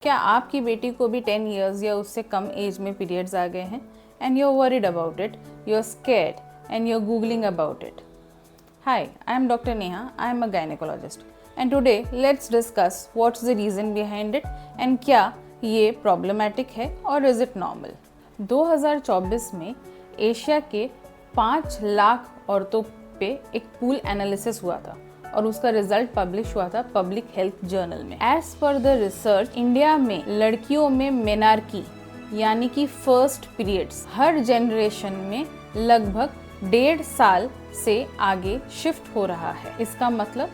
क्या आपकी बेटी को भी 10 इयर्स या उससे कम एज में पीरियड्स आ गए हैं and you are worried about it, you are scared and you are googling about it? Hi, I am Dr. Neha. I am a gynecologist. And today let's discuss what's the reason behind it and क्या ये problematic है और is it normal? 2024 में Asia के 5 लाख औरतों पे एक pool analysis हुआ था और उसका रिजल्ट पब्लिश हुआ था पब्लिक हेल्थ जर्नल में। As per the research, India में लड़कियों में मेनार्की यानी कि फर्स्ट पीरियड्स हर जनरेशन में लगभग 1.5 साल से आगे शिफ्ट हो रहा है। इसका मतलब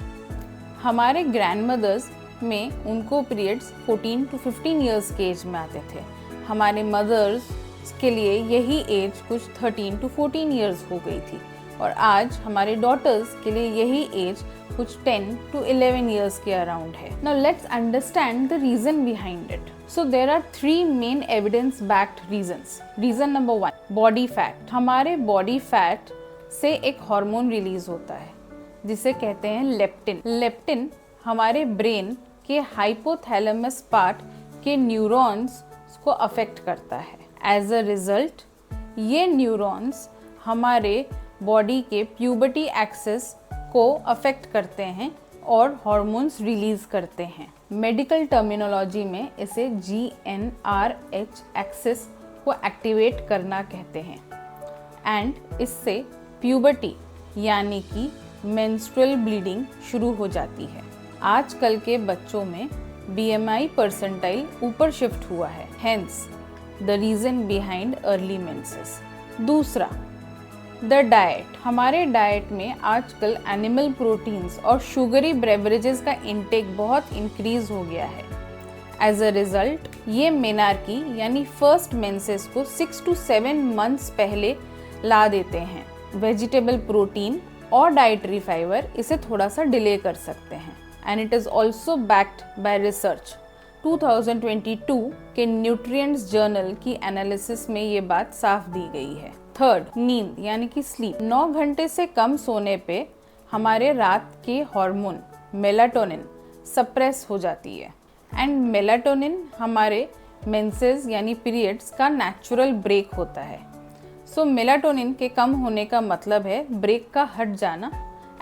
हमारे ग्रैंडमदर्स में उनको पीरियड्स 14 to 15 इयर्स के एज में आते थे। हमारे मदर्स के लिए यही एज कुछ 13 to 14 इयर्स हो गई थी और आज हमारे डॉटर्स के लिए यही एज कुछ 10 to 11 years के अराउंड है। Now let's understand the reason behind it. So there are 3 main evidence backed reasons. Reason number 1, body fat. हमारे body fat से एक हार्मोन रिलीज होता है जिसे कहते हैं लेप्टिन। लेप्टिन हमारे ब्रेन के हाइपोथैलेमस पार्ट के न्यूरॉन्स को अफेक्ट करता है। एज अ रिजल्ट ये न्यूरॉन्स हमारे बॉडी के प्यूबर्टी एक्सिस को अफेक्ट करते हैं और हार्मोन्स रिलीज करते हैं। मेडिकल टर्मिनोलॉजी में इसे GnRH एक्सिस को एक्टिवेट करना कहते हैं एंड इससे प्यूबर्टी यानी कि मेंस्ट्रुअल ब्लीडिंग शुरू हो जाती है। आजकल के बच्चों में BMI परसेंटाइल ऊपर शिफ्ट हुआ है, hence the reason behind early menses. दूसरा, द डाइट। हमारे डाइट में आजकल एनिमल प्रोटीन्स और शुगरी ब्रेवरेजेस का इंटेक बहुत इंक्रीज हो गया है। एज अ रिजल्ट ये मेनार्की यानी फर्स्ट मेंसेस को 6 to 7 मंथ्स पहले ला देते हैं। वेजिटेबल प्रोटीन और डाइटरी फाइबर इसे थोड़ा सा डिले कर सकते हैं and it is also backed by research. 2022 के न्यूट्रिएंट्स जर्नल की एनालिसिस में ये बात साफ दी गई है। थर्ड, नींद यानी कि स्लीप। 9 घंटे से कम सोने पे हमारे रात के हार्मोन मेलाटोनिन सप्रेस हो जाती है एंड मेलाटोनिन हमारे मेंसेस यानी पीरियड्स का नेचुरल ब्रेक होता है। सो मेलाटोनिन के कम होने का मतलब है ब्रेक का हट जाना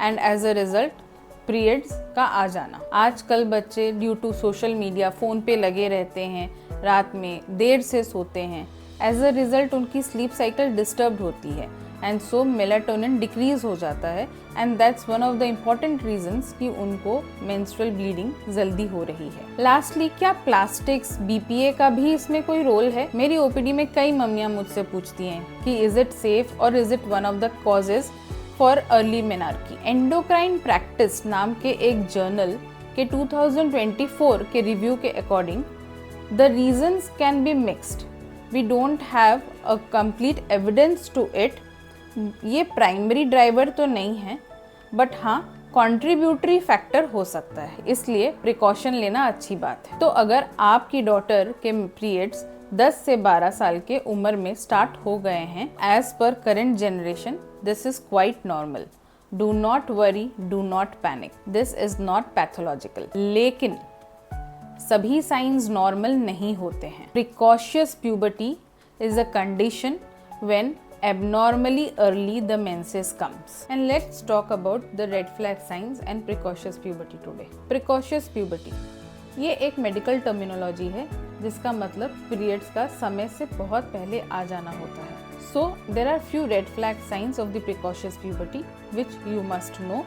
and as a result periods का आ जाना। आजकल बच्चे due to social media phone पे लगे रहते हैं, रात में देर से सोते हैं। एज अ रिजल्ट उनकी स्लीप साइकिल डिस्टर्ब होती है एंड सो मेलाटोनिन डिक्रीज हो जाता है and that's one of the important reasons कि उनको मेंस्ट्रुअल ब्लीडिंग जल्दी हो रही है। लास्टली, क्या प्लास्टिक्स BPA का भी इसमें कोई रोल है? मेरी OPD में कई मम्मियाँ मुझसे पूछती हैं कि इज इट सेफ और is it one of the causes for early menarche. Endocrine practice नाम के एक जर्नल के 2024 के रिव्यू के according the reasons can be mixed. We don't have a complete evidence to it. ये प्राइमरी ड्राइवर तो नहीं है बट हाँ कंट्रीब्यूटरी फैक्टर हो सकता है, इसलिए प्रिकॉशन लेना अच्छी बात है। तो अगर आपकी डॉटर के पीरियड्स 10 से 12 साल के उम्र में स्टार्ट हो गए हैं as per current generation, this is quite normal. Do not worry, do not panic, this is not pathological. लेकिन सभी साइंस नॉर्मल नहीं होते हैं। Precocious puberty is a condition when abnormally early the menses comes. And let's talk about the red flag signs and precocious puberty today. Precocious puberty ये एक medical terminology है जिसका मतलब पीरियड्स का समय से बहुत पहले आ जाना होता है। So there are few red flag signs of the precocious puberty which you must know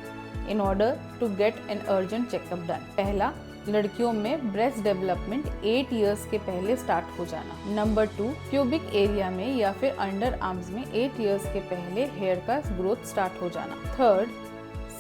in order to get an urgent checkup done. पहला, लड़कियों में ब्रेस्ट डेवलपमेंट 8 इयर्स के पहले स्टार्ट हो जाना। नंबर 2, प्यूबिक एरिया में या फिर अंडर आर्म्स में 8 इयर्स के पहले हेयर का ग्रोथ स्टार्ट हो जाना। थर्ड,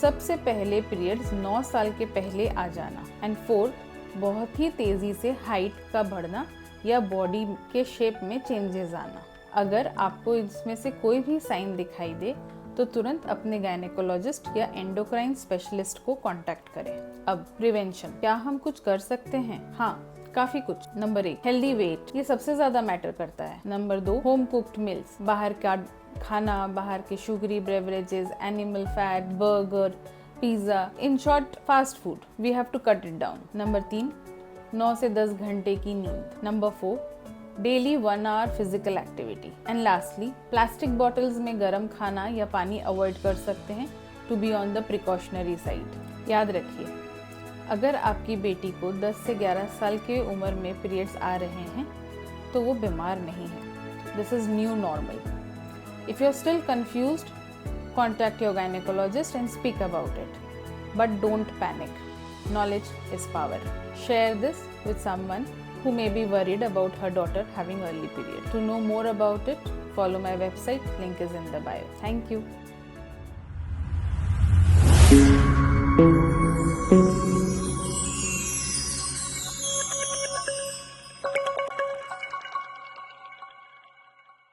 सबसे पहले पीरियड्स 9 साल के पहले आ जाना। एंड फोर्थ, बहुत ही तेजी से हाइट का बढ़ना या बॉडी के शेप में चेंजेस आना। अगर आपको इसमें से कोई भी साइन दिखाई दे तो तुरंत अपने गायनेकोलॉजिस्ट या एंडोक्राइन स्पेशलिस्ट को कांटेक्ट करें। अब प्रिवेंशन, क्या हम कुछ कर सकते हैं? हाँ, काफी कुछ। नंबर 1, हेल्दी वेट, ये सबसे ज्यादा मैटर करता है। नंबर 2, होम कुक्ड मील्स, बाहर का खाना, बाहर के sugary beverages, animal fat, burger, pizza, in short fast food, we have to cut it down. Number 3, 9 से 10 घंटे की नींद। Number 4, daily 1 hour physical activity. And lastly, plastic bottles में गर्म खाना या पानी अवॉइड कर सकते हैं to be on the precautionary side. याद रखिए, अगर आपकी बेटी को 10 से 11 साल की उम्र में पीरियड्स आ रहे हैं तो वो बीमार नहीं है। This is new normal. If you are still confused, contact your gynecologist and speak about it. But don't panic. Knowledge is power. Share this with someone who may be worried about her daughter having early period. To know more about it, follow my website. Link is in the bio. Thank you.